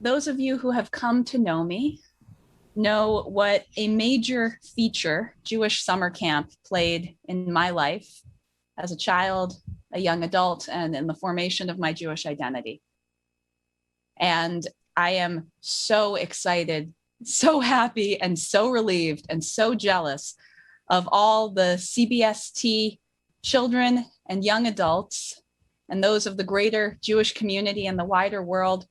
those of you who have come to know me know what a major feature Jewish summer camp played in my life as a child, a young adult, and in the formation of my Jewish identity. And I am so excited, so happy, and so relieved, and so jealous of all the CBST children and young adults, and those of the greater Jewish community and the wider world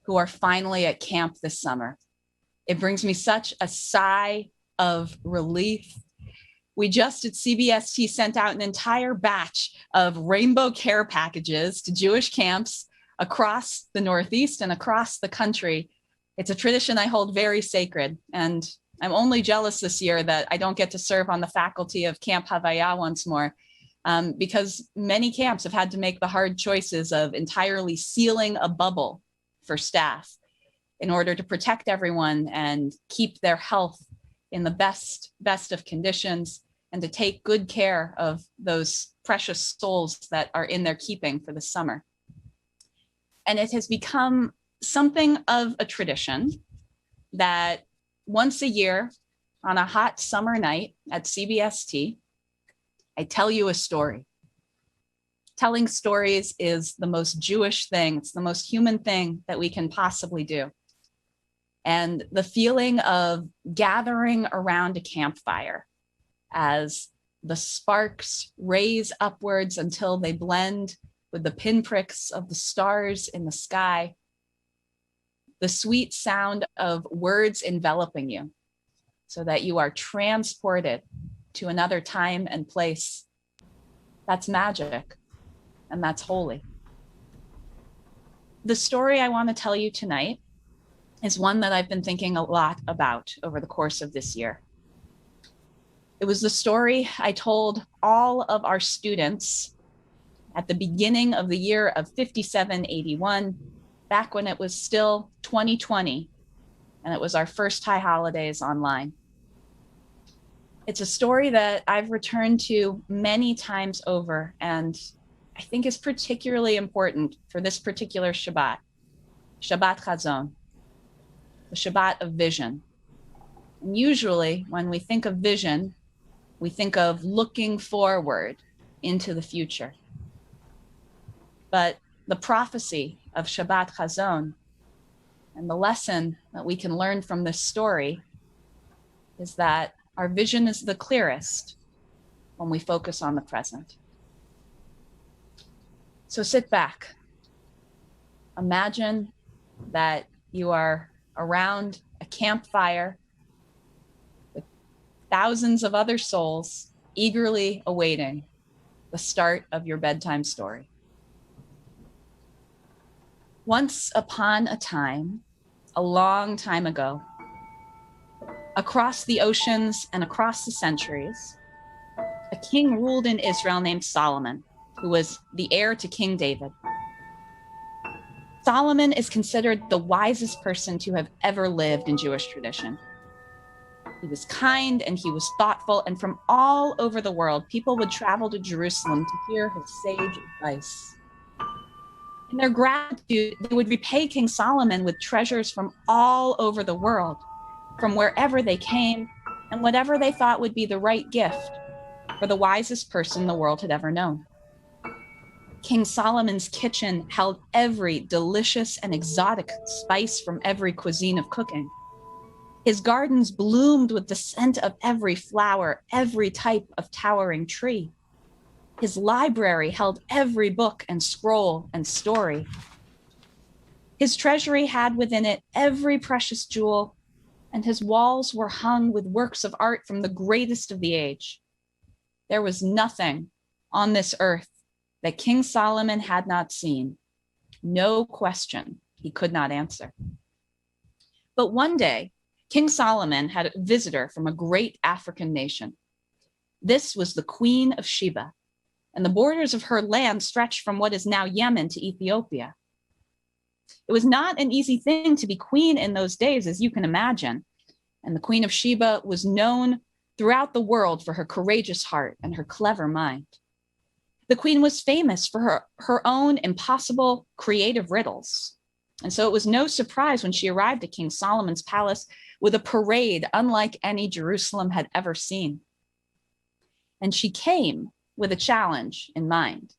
who are finally at camp this summer. It brings me such a sigh of relief. We just at CBST sent out an entire batch of rainbow care packages to Jewish camps across the Northeast and across the country. It's a tradition I hold very sacred, and I'm only jealous this year that I don't get to serve on the faculty of Camp Havaya once more, because many camps have had to make the hard choices of entirely sealing a bubble for staff in order to protect everyone and keep their health in the best of conditions, and to take good care of those precious souls that are in their keeping for the summer. And it has become something of a tradition that once a year on a hot summer night at CBST, I tell you a story. Telling stories is the most Jewish thing. It's the most human thing that we can possibly do. And the feeling of gathering around a campfire as the sparks raise upwards until they blend with the pinpricks of the stars in the sky, the sweet sound of words enveloping you so that you are transported to another time and place. That's magic, and that's holy. The story I want to tell you tonight is one that I've been thinking a lot about over the course of this year. It was the story I told all of our students at the beginning of the year of 5781, back when it was still 2020, and it was our first high holidays online. It's a story that I've returned to many times over, and I think is particularly important for this particular Shabbat, Shabbat Chazon, the Shabbat of vision. And usually when we think of vision, we think of looking forward into the future. But the prophecy of Shabbat Chazon and the lesson that we can learn from this story is that our vision is the clearest when we focus on the present. So sit back. Imagine that you are around a campfire with thousands of other souls eagerly awaiting the start of your bedtime story. Once upon a time, a long time ago, across the oceans and across the centuries, a king ruled in Israel named Solomon, who was the heir to King David. Solomon is considered the wisest person to have ever lived in Jewish tradition. He was kind and he was thoughtful, and from all over the world, people would travel to Jerusalem to hear his sage advice. In their gratitude, they would repay King Solomon with treasures from all over the world, from wherever they came, and whatever they thought would be the right gift for the wisest person the world had ever known. King Solomon's kitchen held every delicious and exotic spice from every cuisine of cooking. His gardens bloomed with the scent of every flower, every type of towering tree. His library held every book and scroll and story. His treasury had within it every precious jewel, and his walls were hung with works of art from the greatest of the age. There was nothing on this earth that King Solomon had not seen. No question he could not answer. But one day, King Solomon had a visitor from a great African nation. This was the Queen of Sheba, and the borders of her land stretched from what is now Yemen to Ethiopia. It was not an easy thing to be queen in those days, as you can imagine, and the Queen of Sheba was known throughout the world for her courageous heart and her clever mind. The queen was famous for her own impossible creative riddles. And so it was no surprise when she arrived at King Solomon's palace with a parade unlike any Jerusalem had ever seen. And she came with a challenge in mind.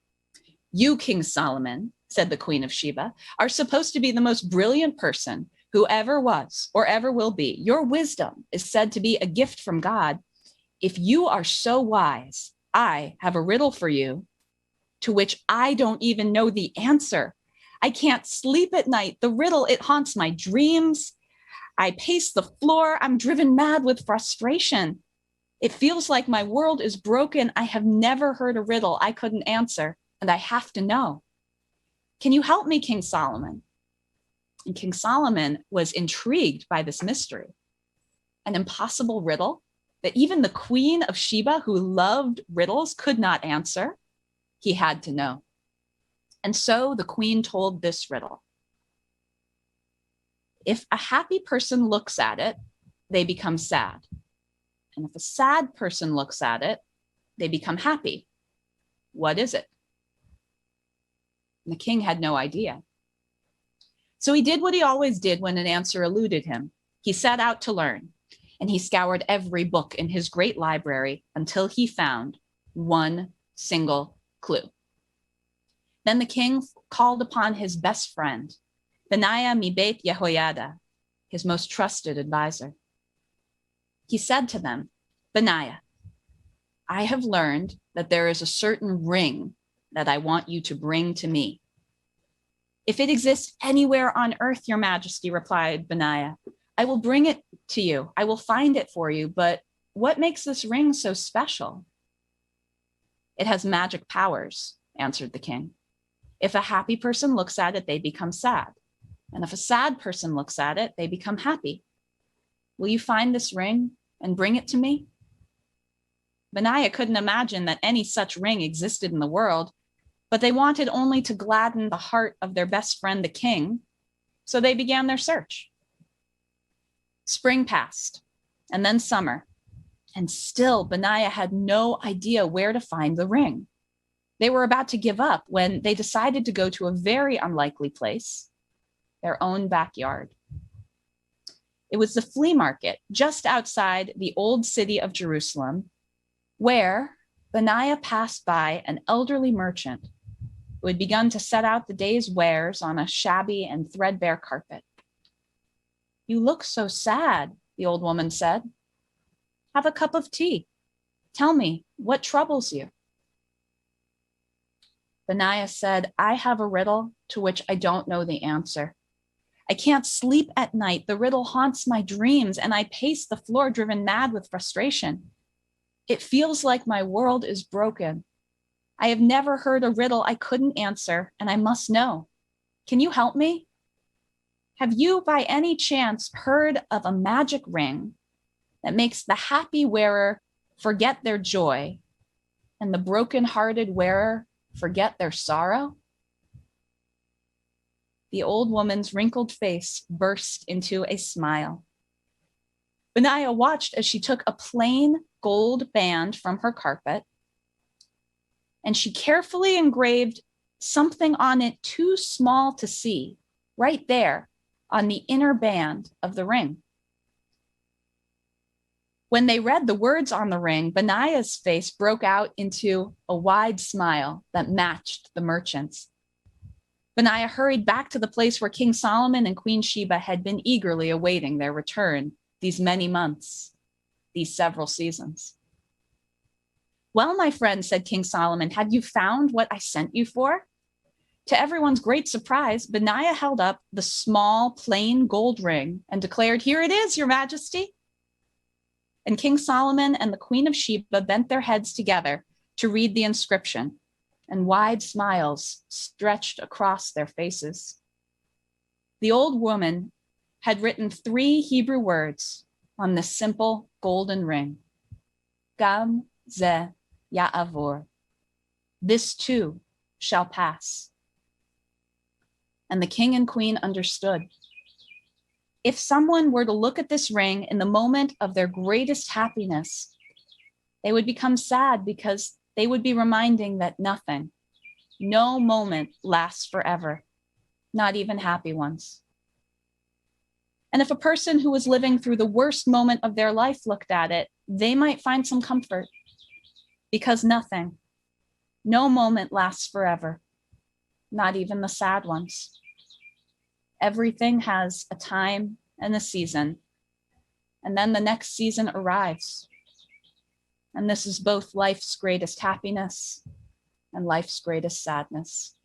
You, King Solomon, said the Queen of Sheba, are supposed to be the most brilliant person who ever was or ever will be. Your wisdom is said to be a gift from God. If you are so wise, I have a riddle for you to which I don't even know the answer. I can't sleep at night. The riddle, it haunts my dreams. I pace the floor. I'm driven mad with frustration. It feels like my world is broken. I have never heard a riddle I couldn't answer, and I have to know. Can you help me, King Solomon? And King Solomon was intrigued by this mystery, an impossible riddle that even the Queen of Sheba, who loved riddles, could not answer. He had to know. And so the queen told this riddle. If a happy person looks at it, they become sad. And if a sad person looks at it, they become happy. What is it? And the king had no idea. So he did what he always did when an answer eluded him. He set out to learn, and he scoured every book in his great library until he found one single clue. Then the king called upon his best friend, Benaiah Mibet Yehoiada, his most trusted advisor. He said to them, Benaiah, I have learned that there is a certain ring that I want you to bring to me. If it exists anywhere on earth, Your Majesty, replied Benaiah, I will bring it to you. I will find it for you. But what makes this ring so special? It has magic powers, answered the king. If a happy person looks at it, they become sad. And if a sad person looks at it, they become happy. Will you find this ring and bring it to me? Benaiah couldn't imagine that any such ring existed in the world, but they wanted only to gladden the heart of their best friend, the king, so they began their search. Spring passed, and then summer, and still Benaiah had no idea where to find the ring. They were about to give up when they decided to go to a very unlikely place, their own backyard. It was the flea market just outside the old city of Jerusalem, where Benaiah passed by an elderly merchant who had begun to set out the day's wares on a shabby and threadbare carpet. You look so sad, the old woman said. Have a cup of tea. Tell me, what troubles you? Benaiah said, I have a riddle to which I don't know the answer. I can't sleep at night. The riddle haunts my dreams, and I pace the floor, driven mad with frustration. It feels like my world is broken. I have never heard a riddle I couldn't answer, and I must know. Can you help me? Have you, by any chance, heard of a magic ring that makes the happy wearer forget their joy and the broken-hearted wearer forget their sorrow? The old woman's wrinkled face burst into a smile. Benaiah watched as she took a plain gold band from her carpet, and she carefully engraved something on it too small to see, right there on the inner band of the ring. When they read the words on the ring, Benaiah's face broke out into a wide smile that matched the merchant's. Benaiah hurried back to the place where King Solomon and Queen Sheba had been eagerly awaiting their return these many months, these several seasons. Well, my friend, said King Solomon, have you found what I sent you for? To everyone's great surprise, Benaiah held up the small, plain gold ring and declared, Here it is, Your Majesty. And King Solomon and the Queen of Sheba bent their heads together to read the inscription, and wide smiles stretched across their faces. The old woman had written 3 Hebrew words on the simple golden ring. Gam ze ya'avor. This too shall pass. And the king and queen understood. If someone were to look at this ring in the moment of their greatest happiness, they would become sad because they would be reminding that nothing, no moment lasts forever. not even happy ones. And if a person who was living through the worst moment of their life looked at it, they might find some comfort, because no moment lasts forever, not even the sad ones. Everything has a time and a season, and then the next season arrives. And this is both life's greatest happiness and life's greatest sadness.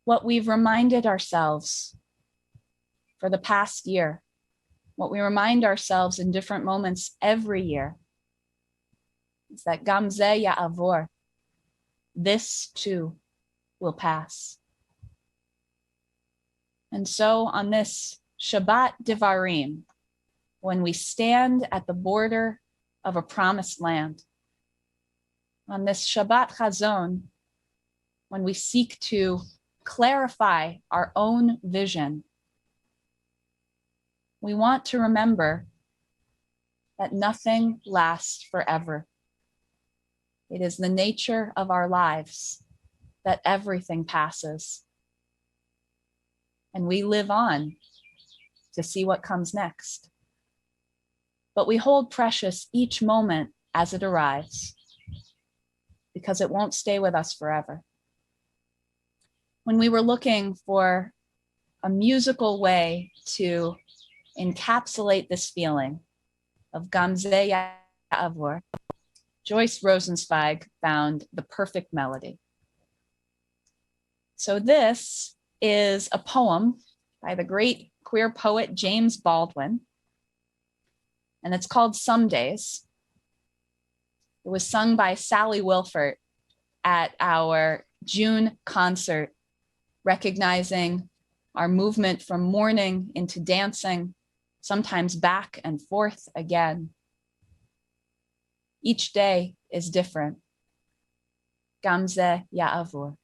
What we've reminded ourselves for the past year, what we remind ourselves in different moments every year, is that Gam ze ya'avor, this too will pass. And so on this Shabbat Devarim, when we stand at the border of a promised land, on this Shabbat Chazon, when we seek to clarify our own vision, we want to remember that nothing lasts forever. It is the nature of our lives that everything passes, and we live on to see what comes next. But we hold precious each moment as it arrives, because it won't stay with us forever. When we were looking for a musical way to encapsulate this feeling of Gam ze ya'avor, Joyce Rosenzweig found the perfect melody. So this is a poem by the great queer poet James Baldwin, and it's called Some Days. It was sung by Sally Wilford at our June concert, recognizing our movement from mourning into dancing, sometimes back and forth again. Each day is different. Gam ze ya'avor.